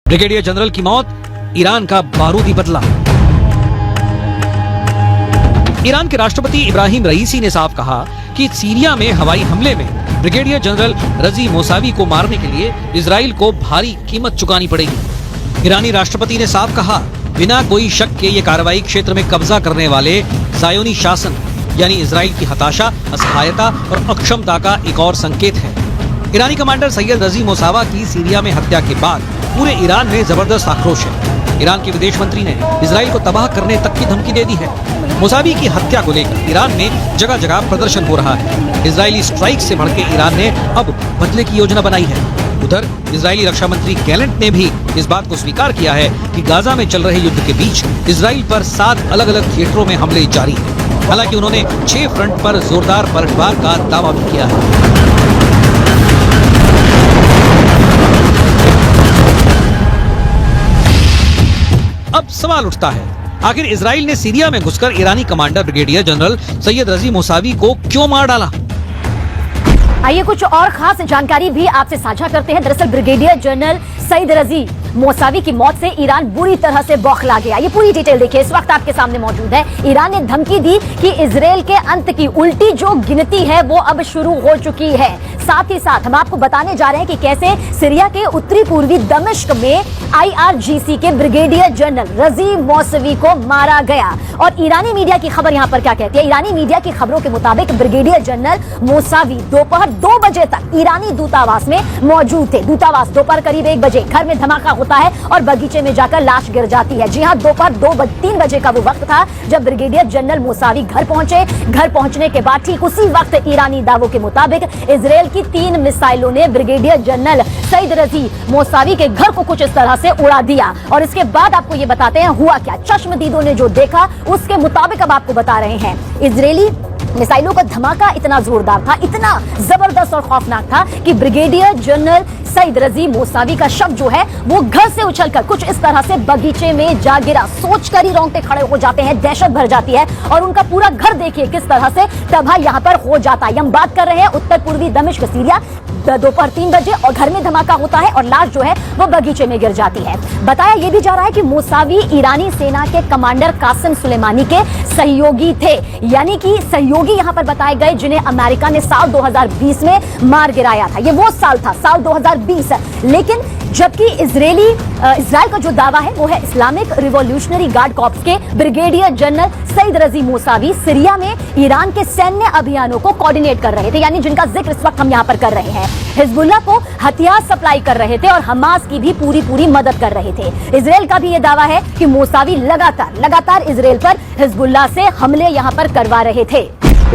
Brigadier general की मौत, Iran का बारूदी बदला। ईरान के राष्ट्रपति इब्राहिम रईसी ने साफ कहा कि सीरिया में हवाई हमले में ब्रिगेडियर जनरल रजी मोसावी को मारने के लिए इजराइल को भारी कीमत चुकानी पड़ेगी। ईरानी राष्ट्रपति ने साफ कहा, बिना कोई शक के ये कार्रवाई क्षेत्र में कब्जा करने वाले ज़ायोनी शासन यानी इजराइल की हताशा, असहायता और अक्षमता का एक और संकेत है। ईरानी कमांडर सैयद रजी मोसावा की सीरिया में हत्या के बाद पूरे ईरान में जबरदस्त आक्रोश है। ईरान के विदेश मंत्री ने इजराइल को तबाह करने तक की धमकी दे दी है। मोसावी की हत्या को लेकर ईरान में जगह जगह प्रदर्शन हो रहा है। इजरायली स्ट्राइक से भड़के ईरान ने अब बदले की योजना बनाई है। उधर इजरायली रक्षा मंत्री गैलेंट ने भी इस बात को स्वीकार किया है कि गाजा में चल रहे युद्ध के बीच इजराइल पर 7 अलग-अलग थिएटरों में हमले जारी हैं। हालांकि उन्होंने 6 फ्रंट पर जोरदार पलटवार का दावा भी किया है। अब सवाल उठता है, आखिर इजराइल ने सीरिया में घुसकर ईरानी कमांडर ब्रिगेडियर जनरल सैयद रजी मोसावी को क्यों मार डाला? आइए कुछ और खास जानकारी भी आपसे साझा करते हैं। दरअसल ब्रिगेडियर जनरल सईद रजी मोसावी की मौत से ईरान बुरी तरह से बौखला गया। ये पूरी डिटेल देखिए, इस वक्त आपके सामने मौजूद है। ईरान ने धमकी दी कि इजराइल के अंत की उल्टी जो गिनती है वो अब शुरू हो चुकी है। साथ ही साथ हम आपको बताने जा रहे हैं कि कैसे सीरिया के उत्तरी पूर्वी दमिश्क में IRGC के ब्रिगेडियर जनरल रजी मोसावी को मारा गया। और ईरानी मीडिया की खबर यहाँ पर क्या कहती है? ईरानी मीडिया की खबरों के मुताबिक ब्रिगेडियर जनरल मोसावी दोपहर 2 बजे तक ईरानी दूतावास में मौजूद थे। दूतावास दोपहर करीब 1 बजे घर में धमाका होता है और बगीचे में जाकर लाश गिर जाती है। जी हां, दोपहर 3 बजे का वो वक्त था जब ब्रिगेडियर जनरल मोसावी घर पहुंचे। घर पहुंचने के बाद ठीक उसी वक्त ईरानी दावों के मुताबिक इजराइल की 3 मिसाइलों ने ब्रिगेडियर जनरल सईद रजी मोसावी के घर को कुछ इस तरह से उड़ा दिया। और इसके बाद आपको ये बताते हैं हुआ क्या। चश्मदीदों ने जो देखा उसके मुताबिक अब आपको बता रहे हैं। इजरायली मिसाइलों का धमाका इतना जोरदार था, इतना जबरदस्त और खौफनाक था कि ब्रिगेडियर जनरल सईद रजी मोसावी का शव जो है वो घर से उछलकर कुछ इस तरह से बगीचे में जा गिरा। सोचकर ही रोंगटे खड़े हो जाते हैं, दहशत भर जाती है और उनका पूरा घर देखिए किस तरह से तबाह यहाँ पर हो जाता है। हम बात कर रहे हैं उत्तर पूर्वी दमिश्क सीरिया। दोपहर 3 बजे और घर में धमाका होता है और लाश जो है वो बगीचे में गिर जाती है। बताया यह भी जा रहा है कि मोसावी ईरानी सेना के कमांडर कासिम सुलेमानी के सहयोगी थे, यानी कि सहयोगी यहाँ पर बताए गए जिन्हें अमेरिका ने साल 2020 में मार गिराया था। ये वो साल था, साल 2020। लेकिन जबकि इजराइल का जो दावा है वो है इस्लामिक रिवॉल्यूशनरी गार्ड कॉर्प्स के ब्रिगेडियर जनरल सईद रजी मोसावी सीरिया में ईरान के सैन्य अभियानों को कोऑर्डिनेट कर रहे थे, यानी जिनका जिक्र इस वक्त हम यहाँ पर कर रहे हैं। हिजबुल्लाह को हथियार सप्लाई कर रहे थे और हमास की भी पूरी मदद कर रहे थे। इजराइल का भी ये दावा है कि मोसावी लगातार इजराइल पर हिजबुल्लाह से हमले यहाँ पर करवा रहे थे।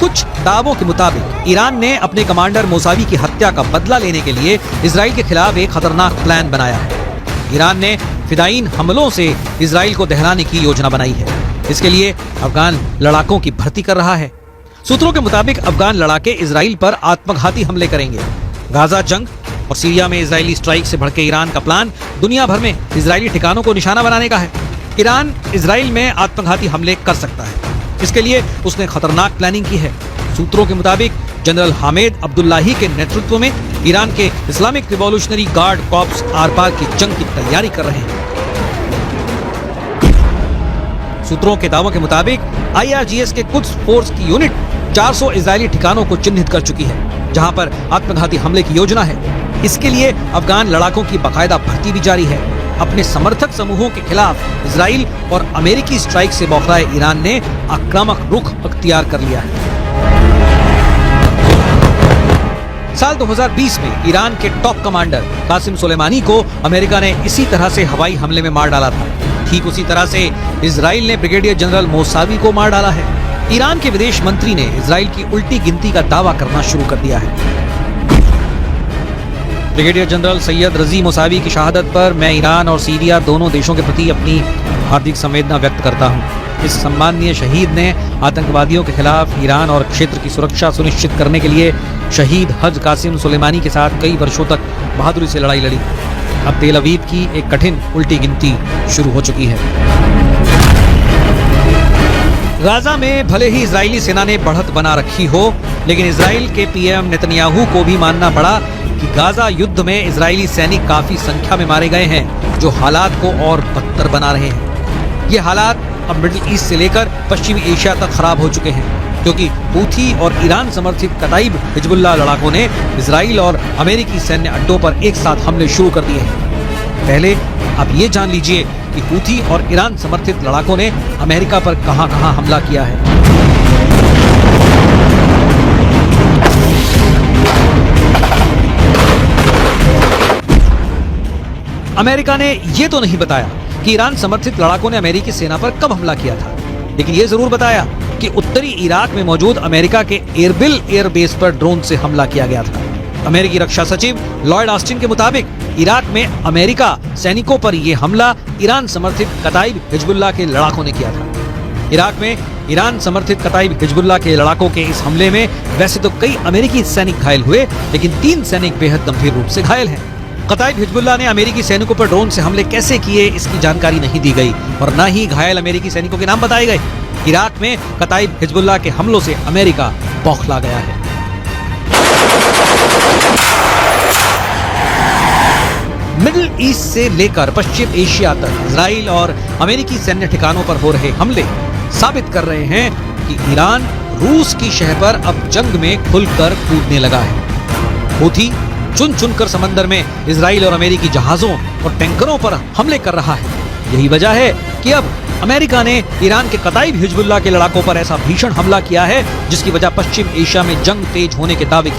कुछ दावों के मुताबिक ईरान ने अपने कमांडर मोसावी की हत्या का बदला लेने के लिए इजराइल के खिलाफ एक खतरनाक प्लान बनाया है। ईरान ने फिदायीन हमलों से इजराइल को दहलाने की योजना बनाई है। इसके लिए अफगान लड़ाकों की भर्ती कर रहा है। सूत्रों के मुताबिक अफगान लड़ाके इजराइल पर आत्मघाती हमले करेंगे। गाजा जंग और सीरिया में इजरायली स्ट्राइक से भड़के ईरान का प्लान दुनिया भर में इजरायली ठिकानों को निशाना बनाने का है। ईरान इजराइल में आत्मघाती हमले कर सकता है, इसके लिए उसने खतरनाक प्लानिंग की है। सूत्रों के मुताबिक जनरल हामिद अब्दुल्लाही के नेतृत्व में ईरान के इस्लामिक रिवॉल्यूशनरी गार्ड कॉर्प्स आर-पार की जंग की तैयारी कर रहे हैं। सूत्रों के दावों के मुताबिक IRGS के कुछ फोर्स की यूनिट 400 इजरायली ठिकानों को चिन्हित कर चुकी है जहां पर आत्मघाती हमले की योजना है। इसके लिए अफगान लड़ाकों की बाकायदा भर्ती भी जारी है। अपने समर्थक समूहों के खिलाफ इजराइल और अमेरिकी स्ट्राइक से बौखलाए ईरान ने आक्रामक रुख अख्तियार कर लिया है। साल 2020 में ईरान के टॉप कमांडर कासिम सुलेमानी को अमेरिका ने इसी तरह से हवाई हमले में मार डाला था। ठीक उसी तरह से इजराइल ने ब्रिगेडियर जनरल मोसावी को मार डाला है। ईरान के विदेश मंत्री ने इजराइल की उल्टी गिनती का दावा करना शुरू कर दिया है। ब्रिगेडियर जनरल सैयद रजी मोसावी की शहादत पर मैं ईरान और सीरिया दोनों देशों के प्रति अपनी हार्दिक संवेदना व्यक्त करता हूँ। इस सम्माननीय शहीद ने आतंकवादियों के खिलाफ ईरान और क्षेत्र की सुरक्षा सुनिश्चित करने के लिए शहीद हज कासिम सुलेमानी के साथ कई वर्षों तक बहादुरी से लड़ाई लड़ी। अब तेल अवीव की एक कठिन उल्टी गिनती शुरू हो चुकी है। गाजा में भले ही इजरायली सेना ने बढ़त बना रखी हो, लेकिन इजराइल के पीएम नेतन्याहू को भी मानना पड़ा कि गाजा युद्ध में इजरायली सैनिक काफी संख्या में मारे गए हैं, जो हालात को और बदतर बना रहे हैं। ये हालात अब मिडिल ईस्ट से लेकर पश्चिमी एशिया तक खराब हो चुके हैं, क्योंकि हूथी और ईरान समर्थित कताइब हिजबुल्लाह लड़ाकों ने इजराइल और अमेरिकी सैन्य अड्डों पर एक साथ हमले शुरू कर दिए हैं। पहले आप ये जान लीजिए कि हूथी और ईरान समर्थित लड़ाकों ने अमेरिका पर कहां-कहां हमला किया है। अमेरिका ने यह तो नहीं बताया कि ईरान समर्थित लड़ाकों ने अमेरिकी सेना पर कब हमला किया था, लेकिन यह जरूर बताया कि उत्तरी इराक में मौजूद अमेरिका के एरबिल एयरबेस पर ड्रोन से हमला किया गया था। अमेरिकी रक्षा सचिव लॉयड ऑस्टिन के मुताबिक इराक में अमेरिका सैनिकों पर यह हमला ईरान समर्थित कताइब हिजबुल्लाह के लड़ाकों ने किया था। इराक में ईरान समर्थित कताइब हिजबुल्लाह के लड़ाकों के इस हमले में वैसे तो कई अमेरिकी सैनिक घायल हुए, लेकिन 3 सैनिक बेहद गंभीर रूप से घायल हैं। कताइब हिजबुल्लाह ने अमेरिकी सैनिकों पर ड्रोन से हमले कैसे किए, इसकी जानकारी नहीं दी गई और न ही घायल अमेरिकी सैनिकों के नाम बताए गए। इराक में कताइब हिजबुल्लाह के हमलों से अमेरिका बौखला गया है। मिडिल ईस्ट से लेकर पश्चिम एशिया तक इजराइल और अमेरिकी सैन्य ठिकानों पर हो रहे हमले साबित कर रहे हैं कि ईरान रूस की शह पर अब जंग में खुलकर कूदने लगा है। हूथी चुन चुनकर समंदर में इजराइल और अमेरिकी जहाजों और टैंकरों पर हमले कर रहा है। यही वजह है कि अब अमेरिका ने ईरान के कताइब हिजबुल्लाह के लड़ाकों पर ऐसा भीषण हमला किया है, जिसकी वजह पश्चिम एशिया में जंग तेज होने के दावे